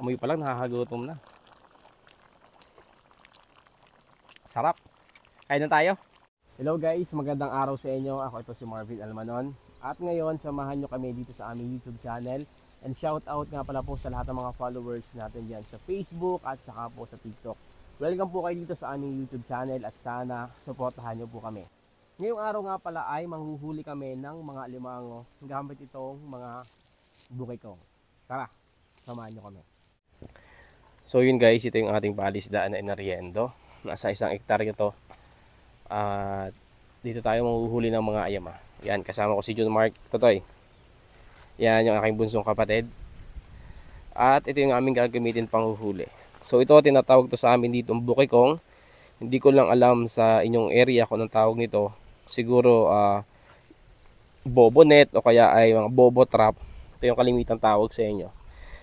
Amoy pa lang nakakagutom na. Sarap. Kain na tayo. Hello guys, magandang araw sa inyo. Ako ito si Marvin Almanon. At ngayon, samahan nyo kami dito sa aming YouTube channel. And shout out nga pala po sa lahat ng mga followers natin dyan sa Facebook at saka po sa TikTok. Welcome po kayo dito sa aming YouTube channel at sana supportahan nyo po kami. Ngayong araw nga pala ay manghuhuli kami ng mga alimango gamit itong mga bukikong. Tara, samahan nyo kami. So yun guys, ito yung ating palisdaan na inariendo. Nasa 1 hektarya to. At dito tayo manghuhuli ng mga ayama. Yan, kasama ko si John Mark Totoy. Yan yung aking bunsong kapatid. At ito yung aming gagamitin panghuhuli. So ito tinatawag to sa amin dito bukikong. Hindi ko lang alam sa inyong area kung anong tawag nito. Siguro bobo net o kaya ay mga bobo trap. Ito yung kalimitang tawag sa inyo.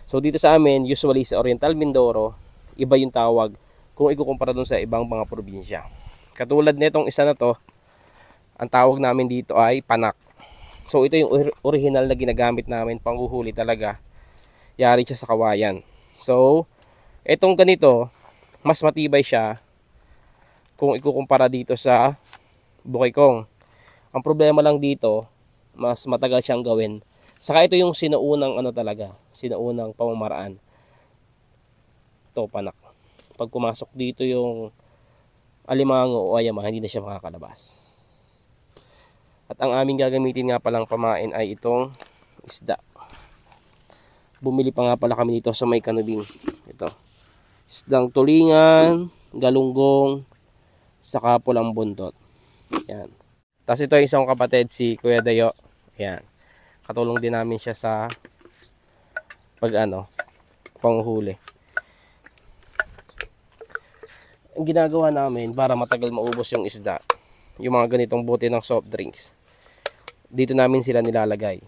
So dito sa amin, usually sa Oriental Mindoro, iba yung tawag kung ikukumpara dun sa ibang mga probinsya. Katulad nitong isa na to, ang tawag namin dito ay panak. So ito yung original na ginagamit namin panghuhuli talaga. Yari siya sa kawayan. So itong ganito, mas matibay siya kung ikukumpara dito sa bukikong. Ang problema lang dito, mas matagal siyang gawin. Saka ito yung sinaunang talaga, sinaunang pamamaraan. Ito panak. Pag pumasok dito yung alimango o ayama, hindi na siya makakalabas. At ang aming gagamitin nga palang pamain ay itong isda. Bumili pa nga pala kami dito sa may kanubing. Ito. Isdang tulingan, galunggong, saka pulang buntot. Yan. Tapos ito yung isang kapatid, si Kuya Dayo. Yan. Katulong din namin siya sa panghuli. Ang ginagawa namin para matagal maubos yung isda, yung mga ganitong bote ng soft drinks, dito namin sila nilalagay.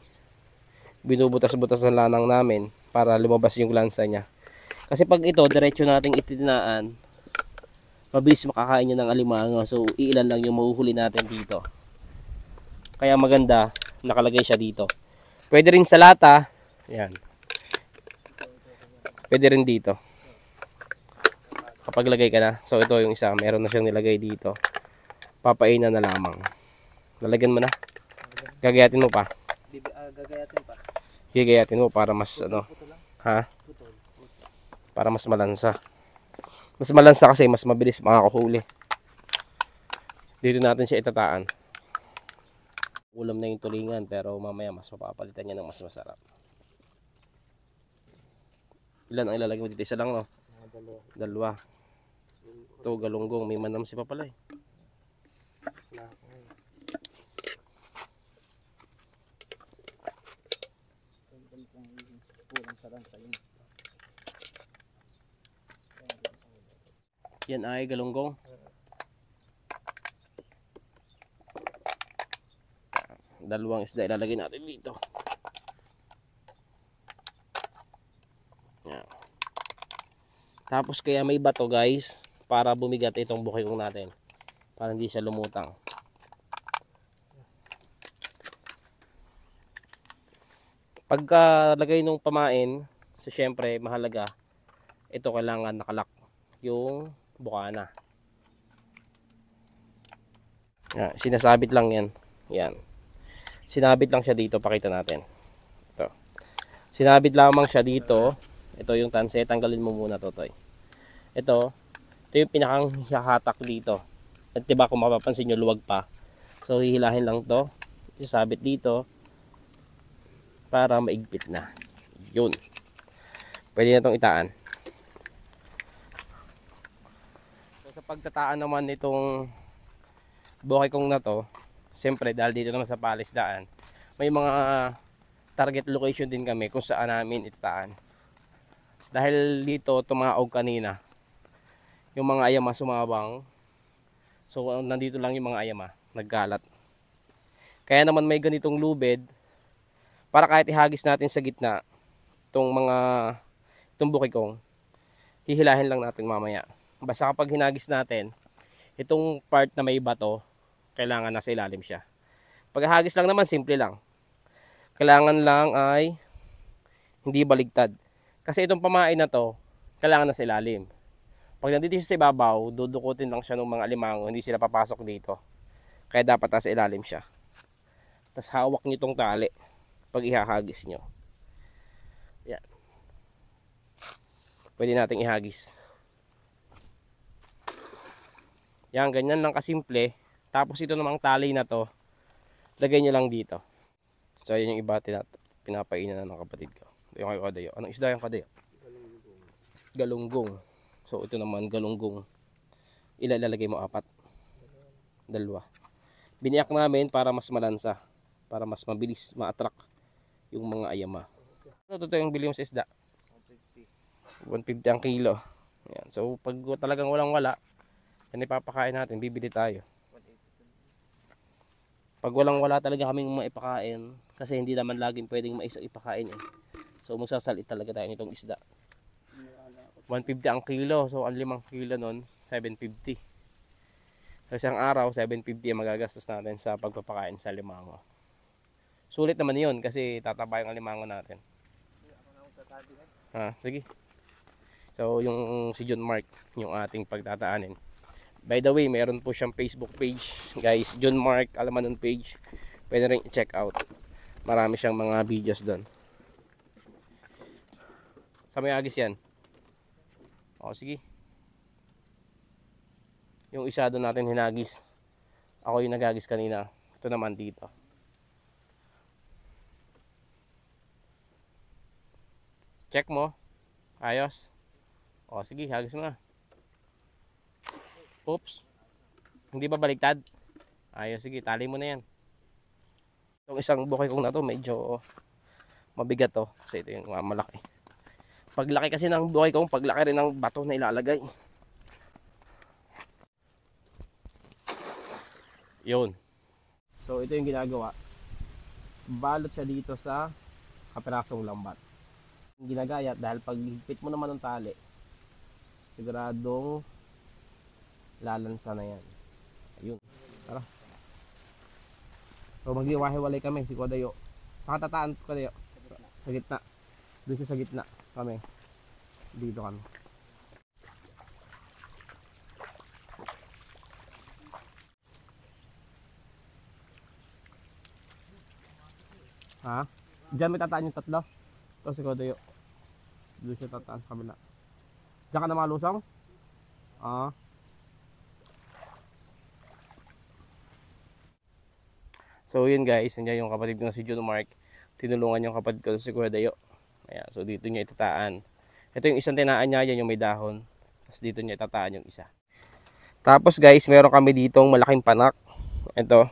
Binubutas-butas ng lanang namin para lumabas yung lansa niya. Kasi pag ito, diretso nating itinaan, mabilis makakain niya ng alimango. So, iilan lang yung mahuhuli natin dito. Kaya maganda, nakalagay siya dito. Pwede rin sa lata. Yan. Pwede rin dito. Kapag lagay ka na. So, ito yung isa. Meron na siyang nilagay dito. Papainan na lamang. Lalagyan mo na. Gagayatin mo pa. Gagayatin pa. Gagayatin mo para mas ha? Para mas malansa. Mas malansa kasi mas mabilis makakahuli. Dito natin siya itataan. Ulam na yung tulingan pero mamaya mas mapapalitan niya ng mas masarap. Ilan ang ilalagay mo dito? Isa lang, no? Dalawa. Ito galunggong, may manamsi pa pala eh. Yan ay galunggong. Dalawang isda ilalagay natin dito. Yan. Tapos kaya may bato guys, para bumigat itong bukikong natin. Para hindi siya lumutang. Pagka lagay nung pamain, so syempre mahalaga, ito kailangan nakalak yung bukana. Yan, sinasabit lang yan. Yan. Sinabit lang siya dito, pakita natin. Ito. Sinabit lamang siya dito. Ito yung tanse, tanggalin mo muna Totoy. Ito yung pinakang hatak dito. At diba kung mapapansin nyo, luwag pa. So hihilahin lang to, isasabit dito para maigpit na. Yun. Pwede na itong itaan. So, sa pagtataan naman nitong bukikong na to, siyempre dahil dito naman sa palisdaan, may mga target location din kami kung saan namin itaan. Dahil dito tumaog kanina yung mga ayama sumabang. So nandito lang yung mga ayama naggalat. Kaya naman may ganitong lubid para kahit ihagis natin sa gitna itong bukikong, hihilahin lang natin mamaya. Basta kapag hinagis natin itong part na may bato, kailangan nasa ilalim siya. Paghahagis lang naman, simple lang. Kailangan lang ay hindi baligtad. Kasi itong pamain na to, kailangan na sa ilalim. Pag nandito siya sa ibabaw, dudukutin lang siya ng mga alimango, hindi sila papasok dito. Kaya dapat nasa ilalim siya. Tapos hawak nyo itong tali pag ihahagis nyo. Yan. Pwede nating ihagis. Yan, ganyan lang kasimple. Tapos ito namang tali na to, lagay nyo lang dito. So yan yung iba pinapainan na ng kapatid ko. Yung kay Kadayo. Anong isda yung Kadayo? Galunggong. So ito naman galunggong. Ilalagay mo 4. 2. Biniyak namin para mas malansa. Para mas mabilis ma-attract yung mga ayama. Ano to yung bili mo sa isda? 150 ang kilo. Yan. So pag talagang walang-wala, yan ipapakain natin, bibili tayo. Pag walang-wala talaga kaming maipakain, kasi hindi naman laging pwedeng maisa ipakain eh. So magsasalit talaga tayo nitong isda. 150 ang kilo, so ang 5 kilo nun, 750. So isang araw, 750 ang magagastos natin sa pagpapakain sa limango. Sulit naman yun kasi tataba yung limango natin. Sige. So yung si John Mark, yung ating pagtataanin. By the way, meron po siyang Facebook page, guys, John Mark Almanon page. Pwede rin i-check out. Marami siyang mga videos doon. Sa may agis yan. O, sige. Yung isa doon natin hinagis. Ako yung nagagis kanina. Ito naman dito. Check mo. Ayos. O, sige, hagis mo na. Oops. Hindi ba baliktad? Ayos, sige, tali mo na yan. Itong isang bukay kong na to, medyo mabigat to. Kasi ito yung malaki. Paglaki kasi ng bukay kong, paglaki rin ng bato na ilalagay. Yun. So ito yung ginagawa. Balot siya dito sa kapirasong lambat. Yung ginagaya dahil pag higpit mo naman ng tali, siguradong lalansa na yan. Ayun. Tara. So maghiwa-hiwalay kami si Kadayo. Saka tataan ko Kadayo. Sa gitna. Doon siya sa gitna kami. Dito kami. Ha? Diyan may tataan yung 3. Ito si Kadayo. Doon siya tataan sa kabila. Diyan ka na malusong? So yun guys, nandiyan yung kapatid ko na si John Mark. Tinulungan yung kapatid ko si Kadayo. Ayan, so dito niya itataan. Ito yung isang tinaan niya, yan yung may dahon. Tapos dito niya itataan yung isa. Tapos guys, meron kami ditong malaking panak. Ito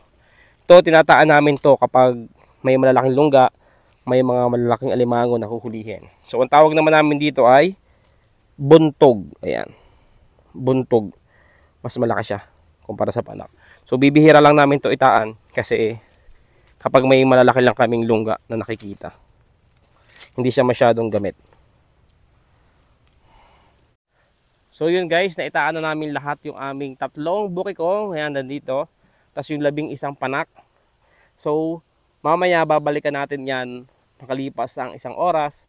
tinataan namin to kapag may malalaking lungga, may mga malalaking alimango na huhulihin. So ang tawag naman namin dito ay buntog. Ayan, buntog. Mas malaki siya kumpara sa panak. So bibihira lang namin to itaan kasi kapag may malalaki lang kaming lungga na nakikita, hindi siya masyadong gamit. So yun guys, naitaan na namin lahat yung aming 3 bukikong. Ayan, nandito. Tapos yung 11 panak. So mamaya babalikan natin yan makalipas ang 1 oras.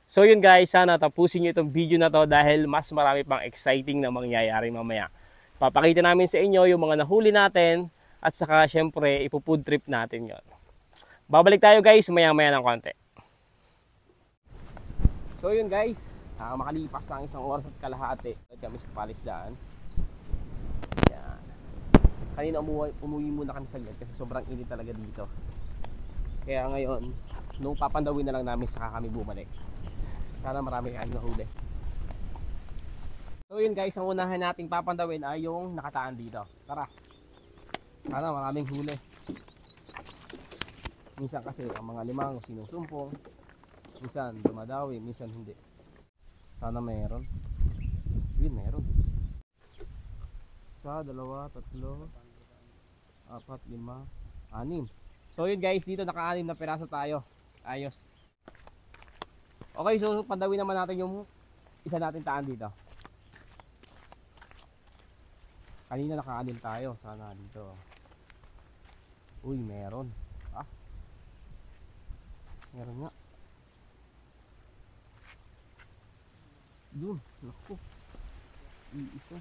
So yun guys, sana tapusin nyo itong video na to dahil mas marami pang exciting na mangyayari mamaya. Papakita namin sa inyo yung mga nahuli natin at saka syempre ipo-food trip natin yon. Babalik tayo guys maya-maya ng konti. So yun guys, makalipas ang 1 oras at kalahati at kami sa palisdaan. Yan. Kanina umuwi muna kami saglit kasi sobrang init talaga dito. Kaya ngayon, nung papandawin na lang namin saka kami bumalik. Sana marami kayong nahuli. So yun guys, ang unahan nating papandawin ay yung nakataan dito. Tara. Sana maraming huli. Minsan kasi ang mga limango sinusumpong, minsan dumadawi, minsan hindi. Sana meron. Yun, meron. 1, 2, 3, 4, 5, 6. So yun guys, dito naka-6 na piraso tayo. Ayos. Okay, so pandawin naman natin yung isa natin taan dito. Kanina naka-6 tayo. Sana dito. Uy, meron. Meron nga. Yun, naku. Iisa.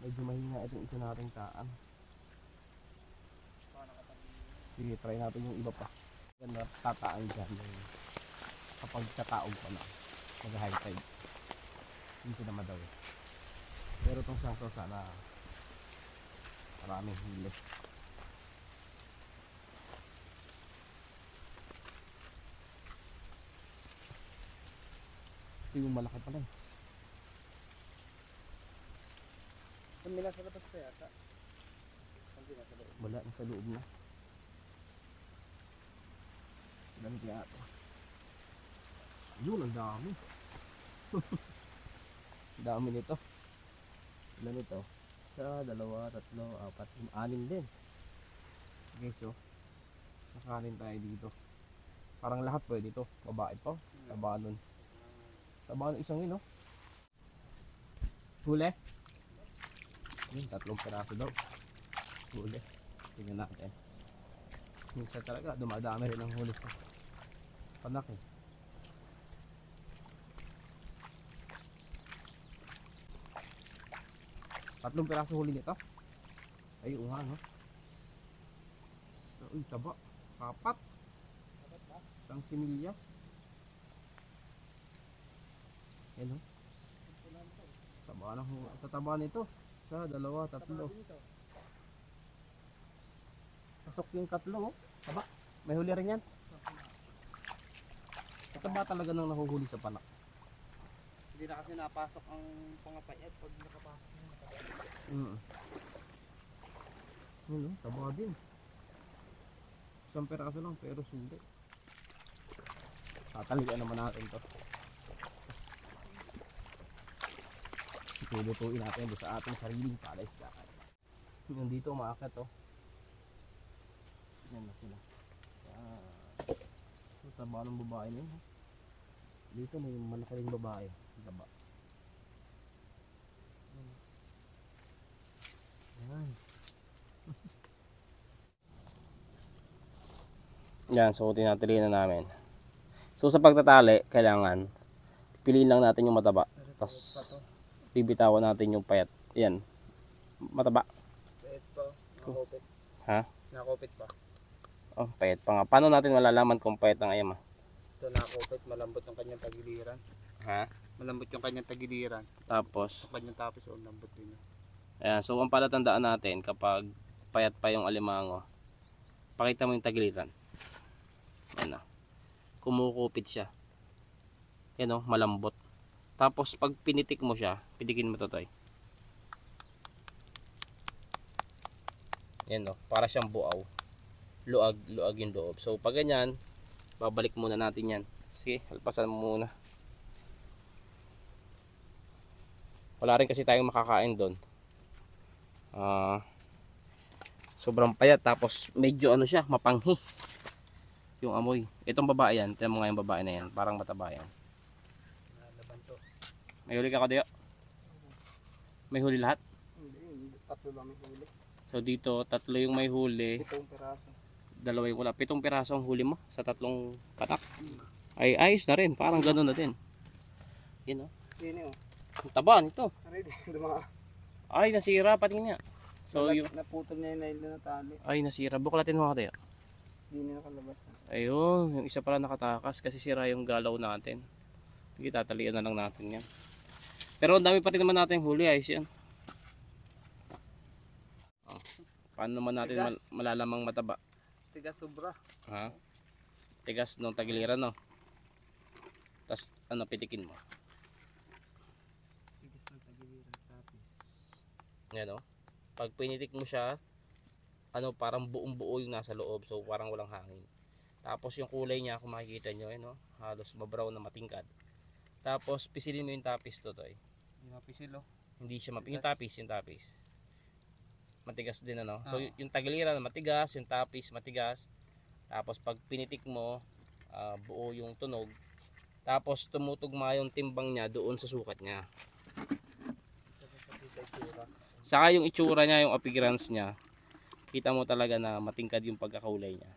Medyo mahina itong isa nating taan. Sige, try natin yung iba pa. Ganda, tataan dyan. Kapag kataog pa na, mag-high tide. Hindi na madaw. Pero itong sasaw sana maraming hili. Ito yung malaki pala eh. Kami nasa labas pa yata. Kami nasa loob. Wala, nasa loob na. Dami kaya ito. Yun, ang dami. Dami nito. Ilan nito? Isa, dalawa, tatlo, apat, anim din. Okay, so nakanin tayo dito. Parang lahat pwede ito. Babae pa. Taba nun. Taba nun isang yun, no? Huli. Yun, 3 piraso daw. Huli. Tingnan natin. Minsan talaga, dumadami rin ang huli sa panak eh. Tatlong piraso huli nito. Ay, uha, no? Uy, taba. Kapat. Isang similya. Yan, no? Taba na, tataba nito. Isa, dalawa, tatlo. Pasok yung tatlo, oh. Taba. May huli rin yan. Taba talaga nang nahuhuli sa panak. Hindi na kasi napasok ang pangapayat pag nakapasok yung nakapayat. Yun, no? Taba din. Isang peraso lang pero sulit. Tatalian naman natin to. Lulutuin natin doon sa ating sariling palaisdaan. Nandito umaakyat to. Yan na sila. Ito taba ng babae na yun. Dito may malaki rin babae. Taba. Yan. Yan, so tinatilian na namin. So sa pagtatali, kailangan piliin lang natin yung mataba. Tapos bibitawan natin yung payat. Yan. Mataba. Payat pa. Nakakopit. Ha? Nakakopit pa. Oh, payat pa nga. Paano natin malalaman kung payat ng ayam? Ito nakakopit. Malambot yung kanyang tagiliran. Ha? Malambot yung kanyang tagiliran. Tapos, Yung kanyang tapis o lambot din. ayan. So ang palatandaan natin kapag payat pa yung alimango, pakita mo yung tagiliran. Yan na. Kumukupit siya. Yan o, malambot. Tapos pag pinitik mo siya, pitikin mo to toy. Yan o, para siyang buaw. Luag yung loob. So pag ganyan, babalik muna natin yan. Sige, halpasan mo muna. Wala rin kasi tayong makakain doon. Sobrang payat, tapos medyo ano siya, mapanghi yung amoy. Itong babae yan, tingnan mo nga yung babae na yan, parang mataba yan. May huli ka Diyo? May huli lahat? Hindi, tatlo lang may huli. So dito, tatlo yung may huli. 7 piraso. Dalawa yung wala. 7 piraso ang huli mo sa tatlong patak. Ay, ayos na rin. Parang gano'n na din. Yan o. Yun o. Ang taba nito. Ready, dumaka. Ay, nasira. Patingin nga. So yung... Naputol niya yung nail na natali. Ay, nasira. Buklatin mo Diyo. Hindi na nakalabas. Ayun. Yung isa pala nakatakas kasi sira yung galaw natin. Sige, tatalian na lang natin yan. Pero ang dami pa rin naman natin huli. Ayos yan. Oh. Paano naman natin malalamang mataba? Tigas sobra. Ha? Tigas ng tagiliran, no? Tapos ano, pitikin mo. Tigas ng tagiliran tapos. Yan, no? Pag pinitik mo siya, ano, parang buong buo yung nasa loob. So parang walang hangin. Tapos yung kulay niya, kung makikita nyo, no? Halos mabrown na matingkad. Tapos pisilin mo yung tapis to, toy. Hindi mapisil o. Hindi siya yung tapis. Matigas din, ano? So yung tagiliran matigas, yung tapis matigas. Tapos pag pinitik mo, buo yung tunog. Tapos tumutugma yung timbang niya doon sa sukat niya. Saka yung itsura niya, yung appearance niya, kita mo talaga na matingkad yung pagkakaulay niya.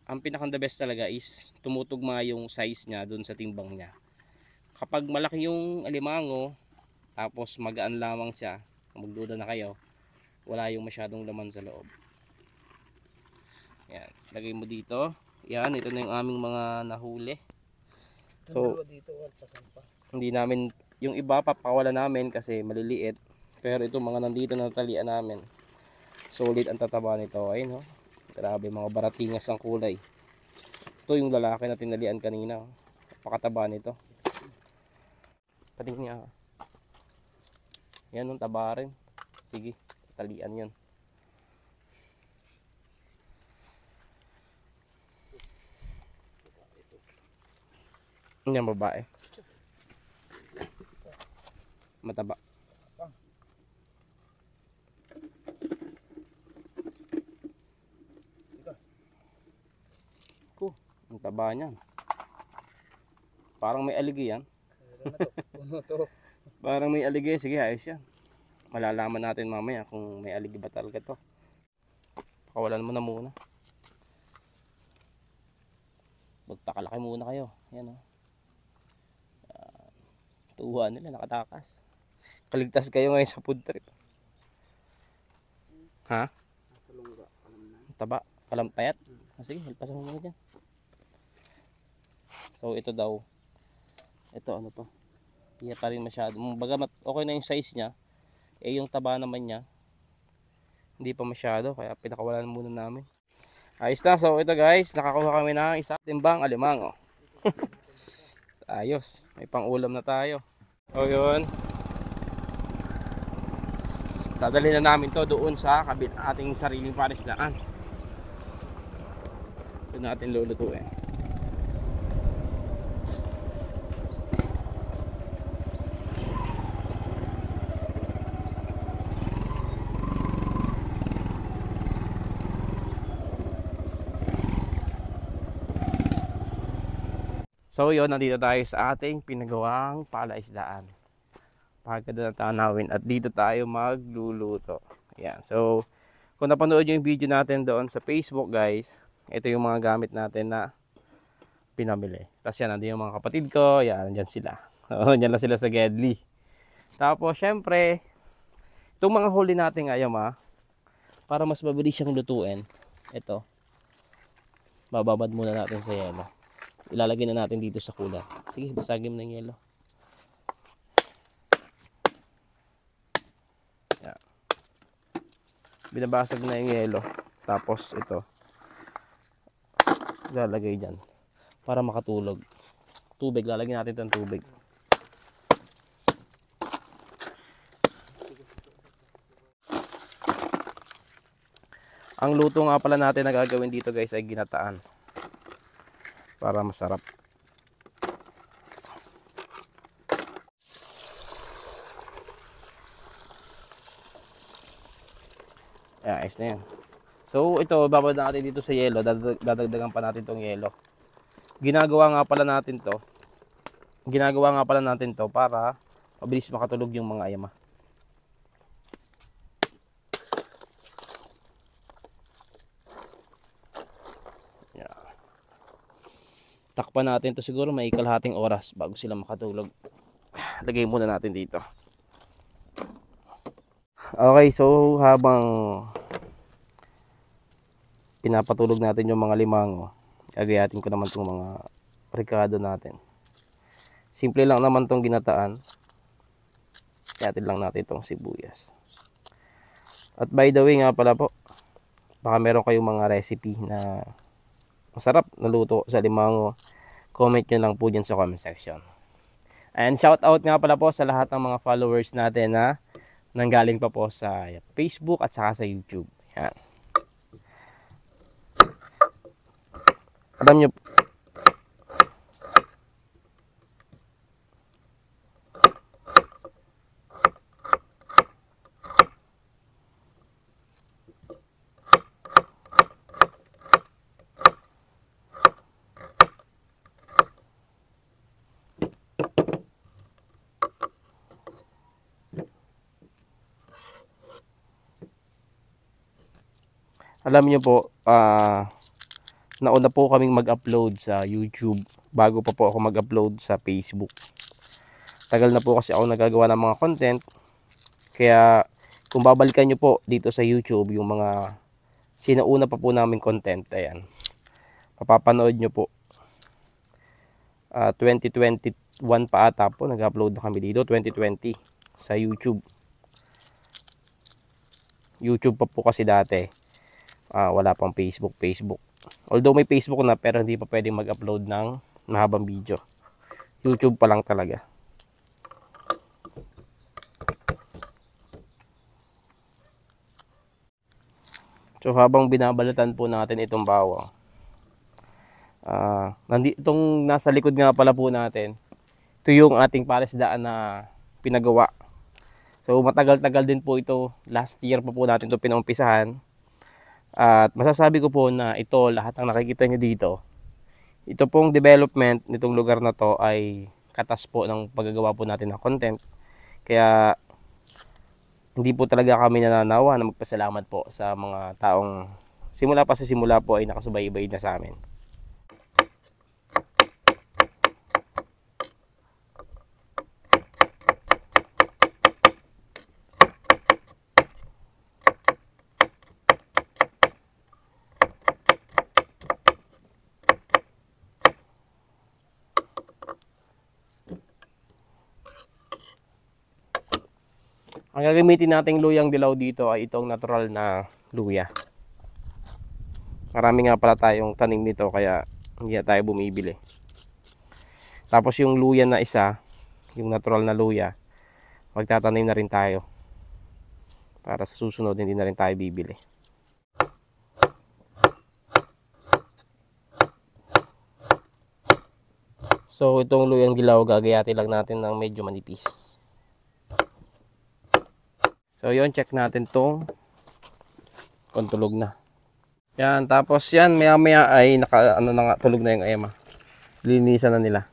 ang pinaka the best talaga is tumutugma yung size niya dun sa timbang niya. Kapag malaki yung alimango, tapos magaan lamang siya, magduda na kayo, wala yung masyadong laman sa loob. Yan, lagay mo dito. Yan, ito na yung aming mga nahuli. So, dito, walpasan pa. hindi namin, yung iba papakawala namin kasi maliliit. Pero ito mga nandito na natalian namin. Solid ang tataba nito. Ayun, oh. Grabe, mga baratingas ang kulay. Ito yung lalaki na tinalian kanina. Pakataba nito. Patingin niya. Yan, ang taba rin. Sige, talian yun. Yan, babae. Mataba. Ang taba niyan. Parang may aligi yan. Parang may aligi. Sige, ayos yan. Malalaman natin mamaya kung may aligi ba talaga to. Pakawalan mo na muna. Magpakalaki muna kayo. Yan, oh. Tuwa nila, nakatakas. Kaligtas kayo ngayon sa food trip. Ha? Nasa lungga, alam na. Taba, kalampayat. Sige, hilpasan mo muna dyan. So ito daw, ito ano to, hindi pa rin masyado, bagamat okay na yung size nya, eh yung taba naman nya hindi pa masyado, kaya pinakawalan muna namin. Ayos na. So ito guys, nakakuha kami ng isang timbang alimango. Ayos, may pang ulam na tayo. O yun, dadalhin na namin to doon sa ating sariling parislaan. Ito natin lulutuin. So yun, nandito tayo sa ating pinagawang palaisdaan. Pagkada na tanawin at dito tayo magluluto. Ayan. So kung napanood yung video natin doon sa Facebook guys, ito yung mga gamit natin na pinamili. Tapos yan, nandito yung mga kapatid ko. Yan, nandyan sila. Nandyan lang sila sa Gedli. Tapos syempre, itong mga huli natin ngayon para mas mabilis siyang lutuin. Ito. Bababad muna natin sa yelo. Ilalagay na natin dito sa cooler. Sige, basagin mo ng yelo. Yan. Binabasag na yung yelo. Tapos ito. Ilalagay dyan. Para makatulog. Tubig, lalagyan natin itong tubig. Ang luto nga pala natin na gagawin dito guys ay ginataan. Para masarap. Ayan, ayos na yan. So ito, babad natin dito sa yelo. Dadagdagan pa natin tong yelo. Ginagawa nga pala natin to para mabilis makatulog yung mga ayama. Takpan natin to siguro may kalahating oras bago sila makatulog. Lagay muna natin dito. Okay, so habang pinapatulog natin yung mga limango, gagayatin ko naman itong mga ricado natin. Simple lang naman itong ginataan. Gayatin lang natin itong sibuyas. At by the way nga pala po, baka meron kayong mga recipe na masarap na luto sa limango, comment nyo lang po dyan sa comment section. And shout out nga pala po sa lahat ng mga followers natin na nanggaling pa po sa Facebook at saka sa YouTube. Yan. Alam nyo, po, nauna po kaming mag-upload sa YouTube bago pa po ako mag-upload sa Facebook. Tagal na po kasi ako nagagawa ng mga content. Kaya kung babalikan nyo po dito sa YouTube yung mga sinauna pa po namin content, ayan, mapapanood nyo po. 2021 pa ata po nag-upload na kami dito, 2020 sa YouTube. YouTube pa po kasi dati, wala pang Facebook. Although may Facebook na, pero hindi pa pwedeng mag-upload ng mahabang video. YouTube pa lang talaga. So habang binabalatan po natin itong bawang, itong nasa likod nga pala po natin, ito yung ating palisdaan na pinagawa. So matagal-tagal din po ito, last year pa po natin ito pinaumpisahan. At masasabi ko po na ito, lahat ng nakikita nyo dito, ito pong development nitong lugar na to ay katas po ng paggagawa po natin ng content. Kaya hindi po talaga kami nananawa na magpasalamat po sa mga taong simula po ay nakasubaybay na sa amin. Ang gagamitin nating luyang dilaw dito ay itong natural na luya. Marami nga pala tayong tanim nito kaya hindi na tayo bumibili. Tapos yung luya na isa, yung natural na luya, magtatanim na rin tayo. Para sa susunod hindi na rin tayo bibili. So itong luyang dilaw gagayati lang natin ng medyo manipis. So yun, check natin tong kung tulog na. Yan, tapos yan, maya maya ay tulog na yung ayama. Linisan na nila.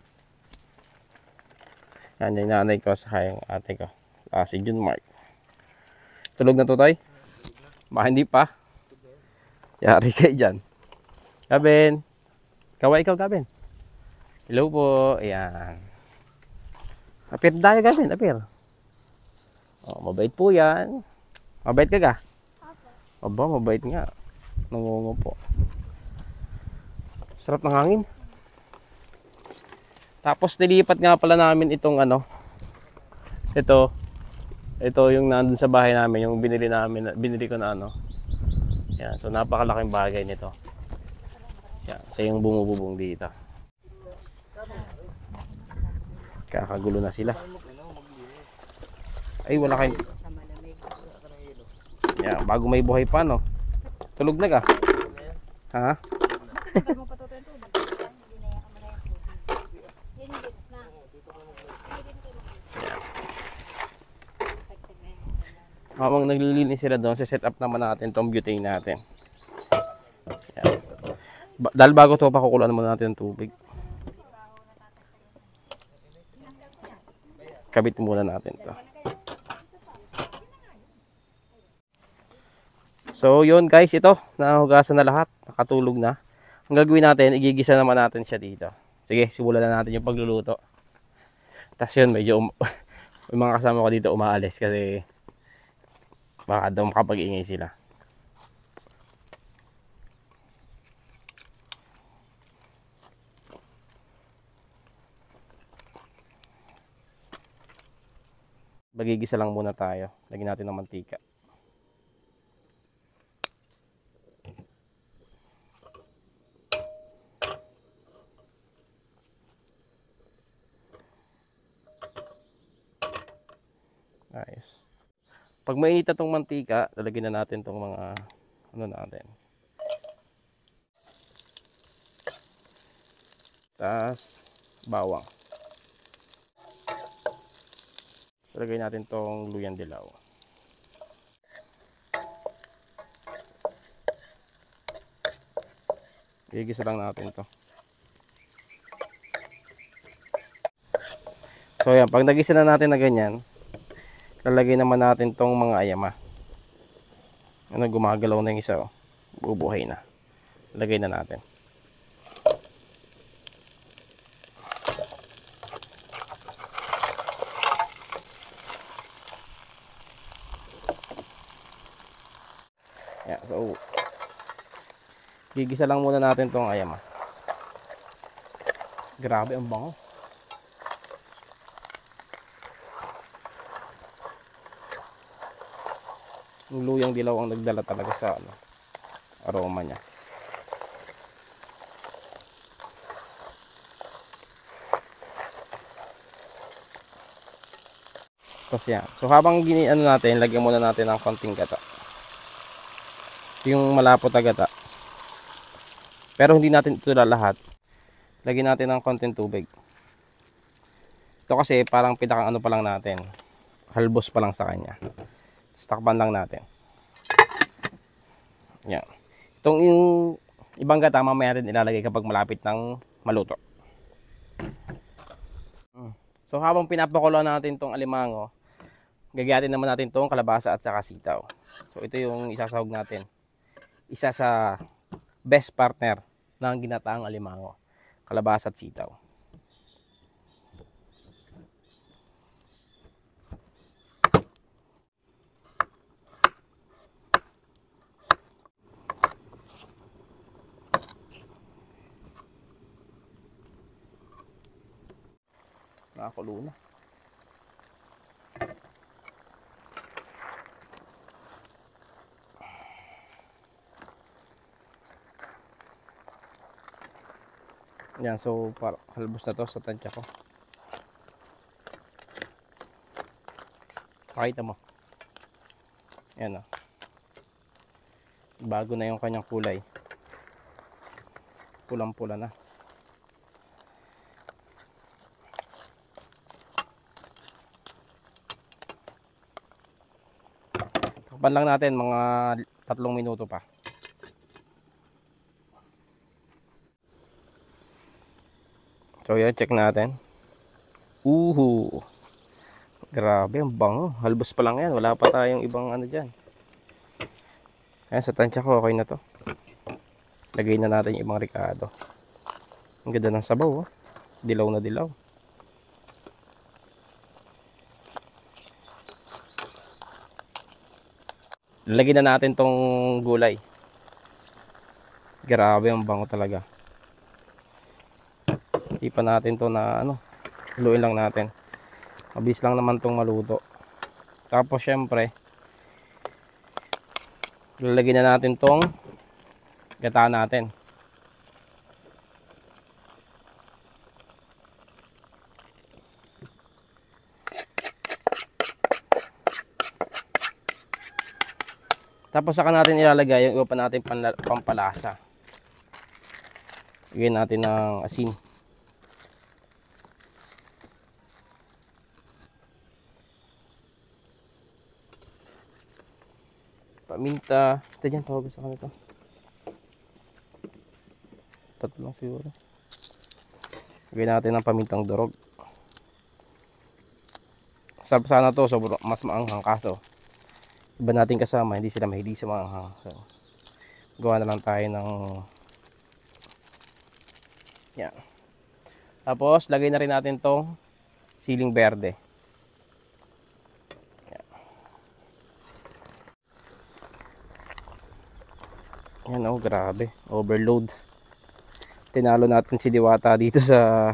Yan, yung nanay ko sa yung ate ko. Si Jun Mark. Tulog na to, Toy? Baka hindi pa. Yari kayo dyan. Gabin. Kaway ikaw, Gabin. Hello po. Ayan. Apir tayo, Gabin. Apir. Mabait po yan. Mabait ka ga? Aba, mabait nga. Nangungo po. Sarap ng hangin. Tapos nilipat nga pala namin itong ito yung nandun sa bahay namin, yung binili ko na Yan, so napakalaking bagay nito. Yan, sa yung bumububong dito. Kakagulo na sila. Ay, wala kayong... Yan, bago may buhay pa, no? Tulog na ka? Ha? Habang naglilinis sila doon, set up naman natin itong butane natin. Yan. Dahil bago ito, pakukuluan muna natin ng tubig. Kabit muna natin ito. So yun guys, ito, nahugasan na lahat, nakatulog na. Ang gagawin natin, igigisa naman natin siya dito. Sige, simulan na natin yung pagluluto. Tapos yun, medyo yung mga kasama ko dito umaalis kasi baka daw makapag-ingay sila. Magigisa lang muna tayo. Lagyan natin ng mantika. Nice. Pag mainit na itong mantika, lalagyan na natin itong mga natin. Tapos bawang. Tapos lagay natin itong luyang dilaw. Igisa lang natin ito. So yan, pag nagisa na natin na ganyan, lalagay naman natin tong mga ayama. Gumagalaw na yung isa, bubuhay na. Lagay na natin. Yan, so gigisa lang muna natin tong ayama. Grabe ang bango. Yung luyang dilaw ang nagdala talaga sa ano, aroma niya. Tapos yan. So habang giniano natin, lagyan muna natin ng konting gata. Yung malapot na gata. Pero hindi natin ito lahat. Lagyan natin ng konting tubig. Ito kasi parang pinakang ano pa lang natin. Halbos pa lang sa kanya. Takpan lang natin. Yan. Itong yung ibang gata mamaya rin ilalagay kapag malapit ng maluto. So habang pinapakulo natin itong alimango, gagayatin naman natin itong kalabasa at saka sitaw. So ito yung isasahog natin. Isa sa best partner ng ginataang alimango. Kalabasa at sitaw. Nakakulo na. Yan, so para halbos na to sa tansya ko. Pakita mo. Yan o. Bago na yung kanyang kulay. Pulang-pula na. Takpan lang natin mga 3 minuto pa. So yan, check natin. Grabe, ang bango. Halbos pa lang yan. Wala pa tayong ibang ano dyan. Ayan, sa tansya ko, okay na to. Lagay na natin yung ibang ricado. Ang ganda ng sabaw, oh. Dilaw na dilaw. Lagyan na natin tong gulay. Grabe, ang bango talaga. Ipan natin to na ano, haluin lang natin. Mabilis lang naman tong maluto. Tapos syempre, lalagyan na natin tong gata natin. Tapos saka natin ilalagay yung iba pa natin pampalasa. Lagyan natin ng asin. Paminta. Ito dyan, tawag sa kanito. 3 lang siguro. Lagyan natin ng pamintang durog. Sarap sana to, sobrang mas maanghang, kaso iba natin kasama, hindi sila mahilig sa maanghang. So, gawa na lang tayo ng yan. Tapos lagay na rin natin tong siling berde. Yan, oh, grabe, overload. Tinalo natin si Diwata dito sa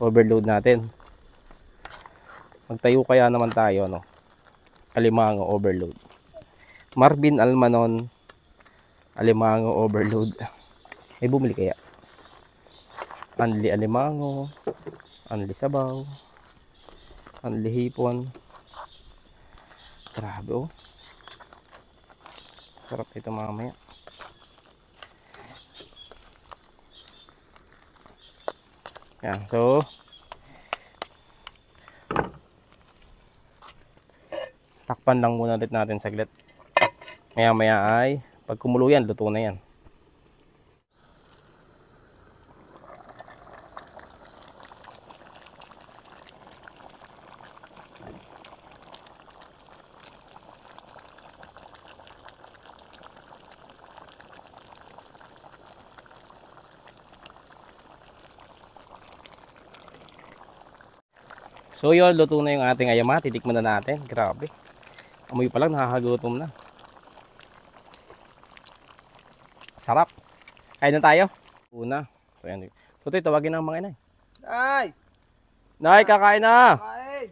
overload natin. Magtayo kaya naman tayo, no? Alimango overload. Marvin Almanon alimango overload. May bumili kaya? Anli alimango, anli sabaw, anli hipon. Grabe, oh. Sarap ito mamaya. Yan, so takpan lang muna ulit natin saglit. Maya maya ay pag kumulo yan, luto na yan. So yun, luto na yung ating ayama. Titikman na natin. Grabe. Amoy pa lang, nakakagutom na. Sarap. Kain na tayo. Una. So, yan. Tutoy, tawagin ng mga inay. Ay! Nay, kakain na! Ay!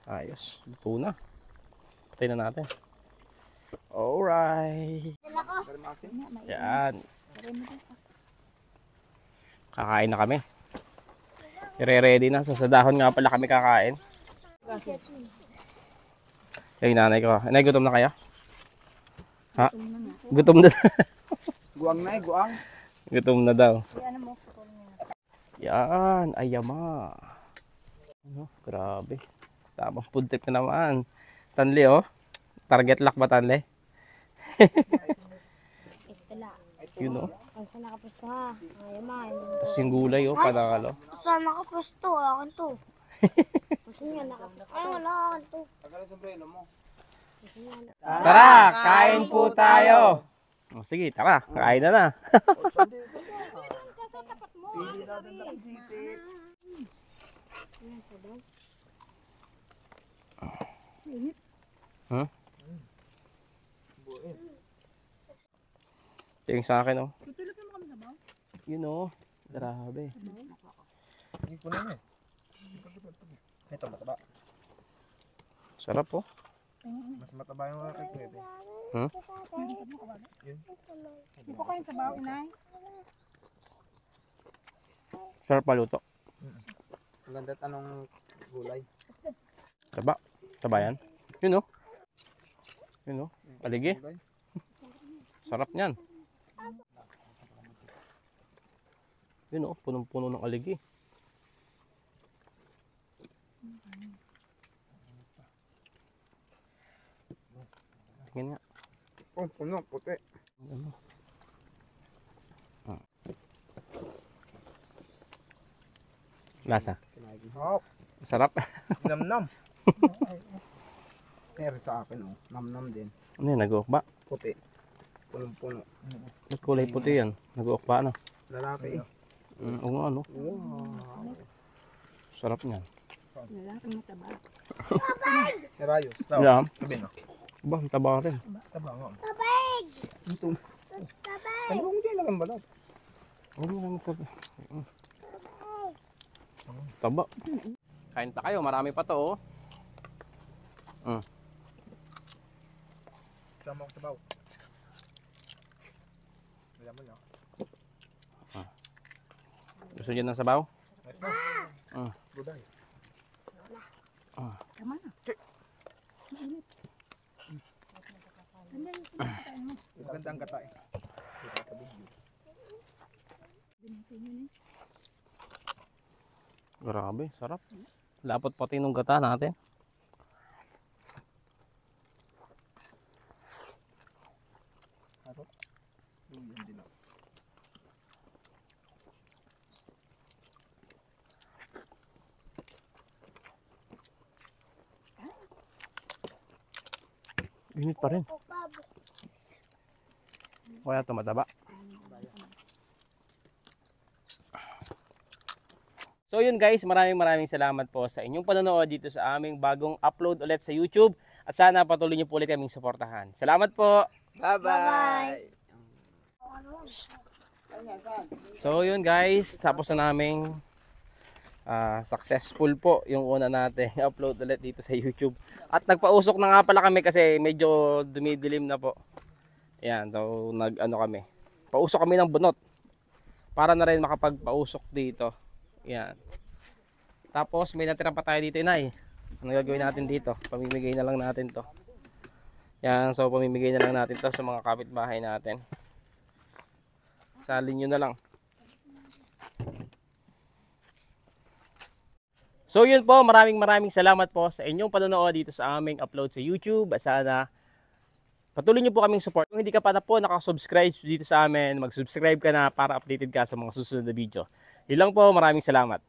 Ayos. Luto na. Patay na natin. Alright. Yan. Kakain na kami. Ire-ready na. So, sa dahon nga pala kami kakain. Yung nanay ko. Nanay, gutom na kayo? Ha? Gutom na. Guwang na guwang. Gutom na daw. Yan. Ayama. Ano? Grabe. Tamang food trip na naman. Tanli, oh. Target lock ba, Tanli? Istila. Yun, oh. Ang saan nakapusto ha? Ayaman. Tapos yung gulay, oh. Panakalo. Saan nakapusto? Akin to. Kasi nga nakapusto. Ay, wala akin to. Tagal ang sombrero mo. Tara, kain po tayo. Oh, sige, tara. Kain na na. Hindi natin nakisipit. Huh? Tingin sa akin, oh. Yun, oh. Grabe. Hindi ko na eh. Ito mataba. Sarap, oh. Mas mataba yung kay Kuwebe. Huh? Hindi po kayo sabaw, inay. Sarap paluto. Ang ganda tanong gulay. Taba. Taba yan. Yun, oh. Yun, oh. Paligi. Sarap niyan. Yun, oh. Punong-puno ng aligi. Tingin nga. Oh, puno, puti. Ano? Ah. Lasa. Hop. Sarap. Nam-nam. Pero sa akin, oh. Nam-nam din. Ano yun? Nag-uok ba? Puti. Punong-puno. Ba't kulay puti yan? Nag-uok ba? Ano? Lalaki. Oo nga, ano? Wow. Sarap niyan. Lalaking mataba. Si Rayos. Yeah. Sabi na. Ba, ang taba rin. Taba nga. Ito. Ano kung hindi lang ang balat? Ano lang taba? Taba. Kain pa kayo, marami pa to, oh. Sama ko sabaw. Wala mo lang. Gusto niyo ng sabaw? Buday. Tama na. Maganda ang gata eh. Grabe, sarap. Lapot pati nung gata natin. Init pa rin. Kaya ito mataba. So yun guys, maraming salamat po sa inyong panonood dito sa aming bagong upload ulit sa YouTube. At sana patuloy niyo po ulit kaming suportahan. Salamat po! Bye-bye! So yun guys, tapos na naming successful po yung una natin upload ulit dito sa YouTube. At nagpausok na nga pala kami kasi medyo dumidilim na po. Yan, so nag-ano kami. Pausok kami ng bunot. Para na rin makapagpausok dito. Yan. Tapos may natira pa tayo dito, inay. Ano gagawin natin dito? Pamimigay na lang natin to. Yan, so pamimigay na lang natin to sa mga kapitbahay natin. Salin nyo na lang. So yun po, maraming salamat po sa inyong panonood dito sa aming upload sa YouTube. At sana patuloy nyo po kaming support. Kung hindi ka pa na po nakasubscribe dito sa amin, mag-subscribe ka na para updated ka sa mga susunod na video. Yun lang po, maraming salamat.